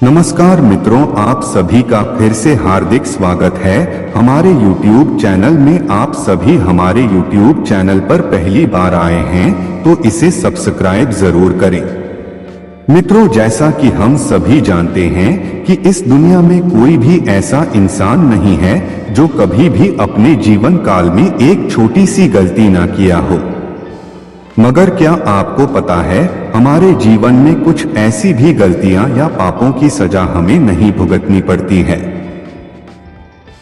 नमस्कार मित्रों, आप सभी का फिर से हार्दिक स्वागत है हमारे YouTube चैनल में। आप सभी हमारे YouTube चैनल पर पहली बार आए हैं तो इसे सब्सक्राइब जरूर करें। मित्रों, जैसा कि हम सभी जानते हैं कि इस दुनिया में कोई भी ऐसा इंसान नहीं है जो कभी भी अपने जीवन काल में एक छोटी सी गलती ना किया हो। मगर क्या आपको पता है, हमारे जीवन में कुछ ऐसी भी गलतियां या पापों की सजा हमें नहीं भुगतनी पड़ती है।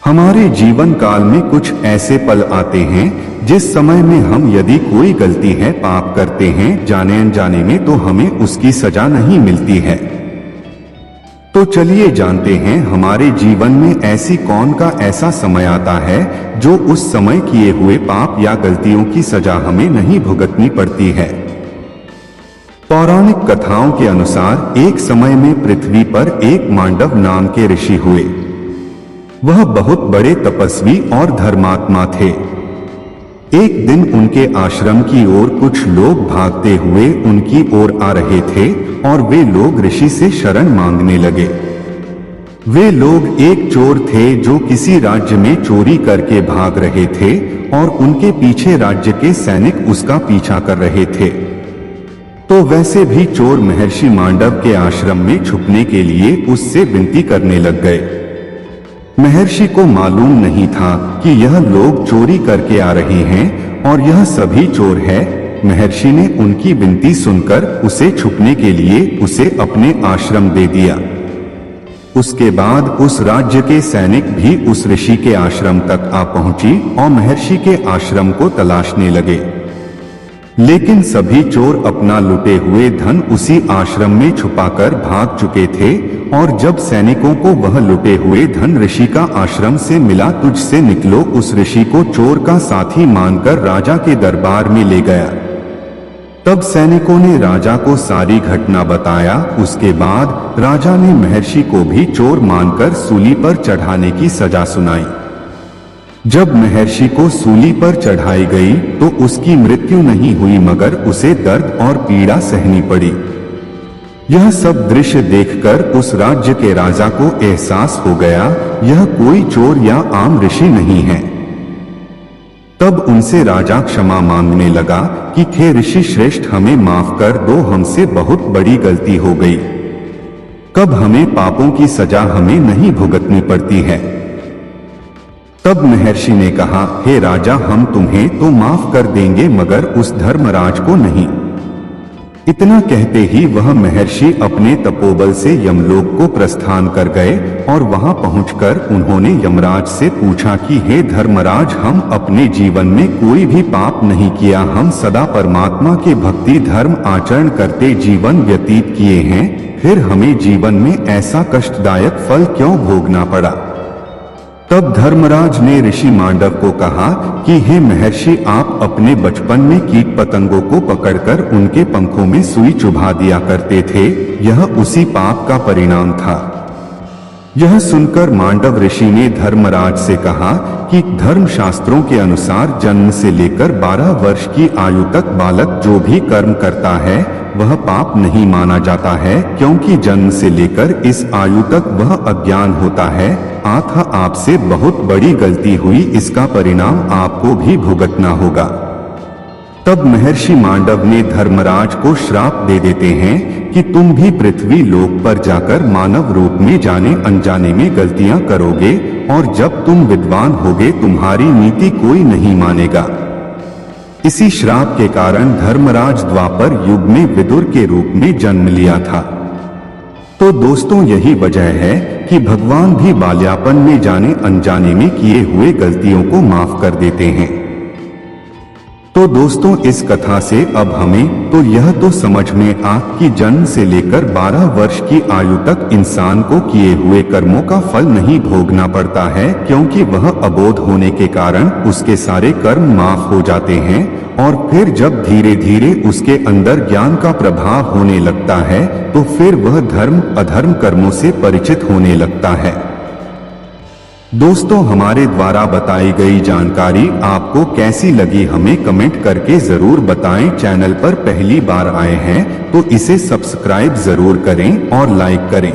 हमारे जीवन काल में कुछ ऐसे पल आते हैं जिस समय में हम यदि कोई गलती है, पाप करते हैं जाने अनजाने में, तो हमें उसकी सजा नहीं मिलती है। तो चलिए जानते हैं हमारे जीवन में ऐसी कौन का ऐसा समय आता है जो उस समय किए हुए पाप या गलतियों की सजा हमें नहीं भुगतनी पड़ती है। पौराणिक कथाओं के अनुसार एक समय में पृथ्वी पर एक मांडव नाम के ऋषि हुए। वह बहुत बड़े तपस्वी और धर्मात्मा थे। एक दिन उनके आश्रम की ओर कुछ लोग भागते हुए उनकी ओर आ रहे थे और वे लोग ऋषि से शरण मांगने लगे। वे लोग एक चोर थे जो किसी राज्य में चोरी करके भाग रहे थे और उनके पीछे राज्य के सैनिक उसका पीछा कर रहे थे। तो वैसे भी चोर महर्षि मांडव के आश्रम में छुपने के लिए उससे विनती करने लग गए। महर्षि को मालूम नहीं था कि यह लोग चोरी करके आ रहे हैं और यह सभी चोर है। महर्षि ने उनकी विनती सुनकर उसे छुपने के लिए उसे अपने आश्रम दे दिया। उसके बाद उस राज्य के सैनिक भी उस ऋषि के आश्रम तक आ पहुंची और महर्षि के आश्रम को तलाशने लगे। लेकिन सभी चोर अपना लुटे हुए धन उसी आश्रम में छुपाकर भाग चुके थे और जब सैनिकों को वह लुटे हुए धन ऋषि का आश्रम से मिला, तुझसे निकलो उस ऋषि को चोर का साथी मानकर राजा के दरबार में ले गया। तब सैनिकों ने राजा को सारी घटना बताया। उसके बाद राजा ने महर्षि को भी चोर मानकर सूली पर चढ़ाने की सजा सुनाई। जब महर्षि को सूली पर चढ़ाई गई तो उसकी मृत्यु नहीं हुई, मगर उसे दर्द और पीड़ा सहनी पड़ी। यह सब दृश्य देखकर उस राज्य के राजा को एहसास हो गया, यह कोई चोर या आम ऋषि नहीं है। तब उनसे राजा क्षमा मांगने लगा कि हे ऋषि श्रेष्ठ, हमें माफ कर दो, हमसे बहुत बड़ी गलती हो गई। कब हमें पापों की सजा हमें नहीं भुगतनी पड़ती है। तब महर्षि ने कहा, हे राजा, हम तुम्हें तो माफ कर देंगे मगर उस धर्मराज को नहीं। इतना कहते ही वह महर्षि अपने तपोबल से यमलोक को प्रस्थान कर गए और वहां पहुंचकर उन्होंने यमराज से पूछा कि हे धर्मराज, हम अपने जीवन में कोई भी पाप नहीं किया, हम सदा परमात्मा के भक्ति धर्म आचरण करते जीवन व्यतीत किए हैं, फिर हमें जीवन में ऐसा कष्टदायक फल क्यों भोगना पड़ा। तब धर्मराज ने ऋषि मांडव को कहा कि हे महर्षि, आप अपने बचपन में कीट पतंगों को पकड़कर उनके पंखों में सुई चुभा दिया करते थे, यह उसी पाप का परिणाम था। यह सुनकर मांडव ऋषि ने धर्मराज से कहा कि धर्म शास्त्रों के अनुसार जन्म से लेकर 12 वर्ष की आयु तक बालक जो भी कर्म करता है वह पाप नहीं माना जाता है, क्योंकि जन्म से लेकर इस आयु तक वह अज्ञान होता है। अतः आपसे बहुत बड़ी गलती हुई, इसका परिणाम आपको भी भुगतना होगा। तब महर्षि मांडव ने धर्मराज को श्राप दे देते हैं कि तुम भी पृथ्वी लोक पर जाकर मानव रूप में जाने अनजाने में गलतियां करोगे और जब तुम विद्वान होगे तुम्हारी नीति कोई नहीं मानेगा। इसी श्राप के कारण धर्मराज द्वापर युग में विदुर के रूप में जन्म लिया था। तो दोस्तों, यही वजह है कि भगवान भी बाल्यापन में जाने अनजाने में किए हुए गलतियों को माफ कर देते हैं। तो दोस्तों, इस कथा से अब हमें तो यह तो समझ में आ कि जन्म से लेकर 12 वर्ष की आयु तक इंसान को किए हुए कर्मों का फल नहीं भोगना पड़ता है, क्योंकि वह अबोध होने के कारण उसके सारे कर्म माफ हो जाते हैं और फिर जब धीरे धीरे उसके अंदर ज्ञान का प्रभाव होने लगता है तो फिर वह धर्म अधर्म कर्मों से परिचित होने लगता है। दोस्तों, हमारे द्वारा बताई गई जानकारी आपको कैसी लगी हमें कमेंट करके जरूर बताएं। चैनल पर पहली बार आए हैं तो इसे सब्सक्राइब जरूर करें और लाइक करें।